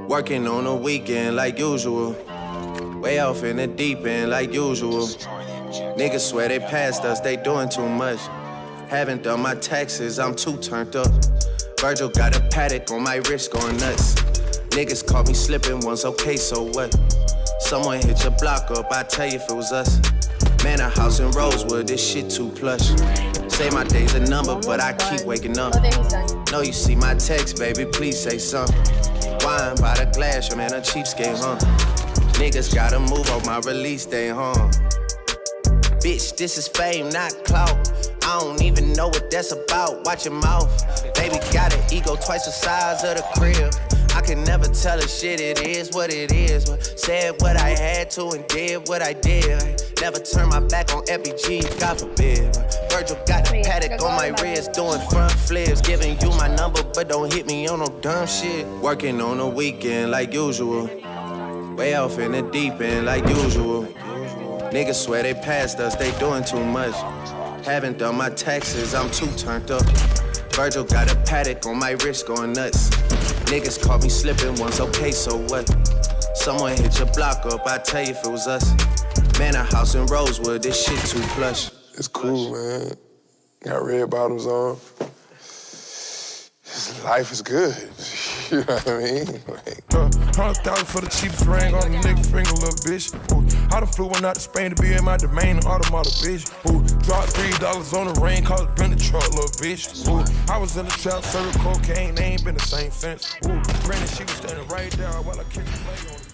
Working on the weekend like usual. Way off in the deep end like usual. Niggas swear they passed us, they doing too much. Haven't done my taxes, I'm too turned up. Virgil got a paddock on my wrist going nuts. Niggas caught me slipping once, okay, so what? Someone hit your block up, I tell you if it was us. Man, a house in Rosewood, this shit too plush. Say my day's a number, but I keep waking up. Know you see my text, baby, please say something. Wine by the glass, your man a cheapskate, huh? Niggas gotta move on my release day, huh? Bitch, this is fame, not clout. I don't even know what that's about, watch your mouth. Baby got an ego twice the size of the crib. I can never tell a shit, it is what it is. But said what I had to and did what I did. Never turn my back on FBG, God forbid. Virgil got a paddock on my wrist, doing front flips. Giving you my number, but don't hit me on no dumb shit. Working on the weekend like usual. Way off in the deep end like usual. Niggas swear they passed us, they doing too much. Haven't done my taxes, I'm too turned up. Virgil got a paddock on my wrist going nuts. Niggas caught me slipping once, okay, so what? Someone hit your block up, I tell you if it was us. Man, a house in Rosewood, this shit too plush. It's cool, man. Got red bottoms on. Life is good. You know what I mean? Like, 100,000 for the cheapest ring on the nigga finger, little bitch. Ooh, I done flew one out to Spain to be in my domain, automata, bitch. Ooh, dropped $3 on the rain, called it been the truck, little bitch. Ooh, I was in the trap, serving cocaine, they ain't been the same since. Ooh, granted, she was standing right there while I kicked the play on the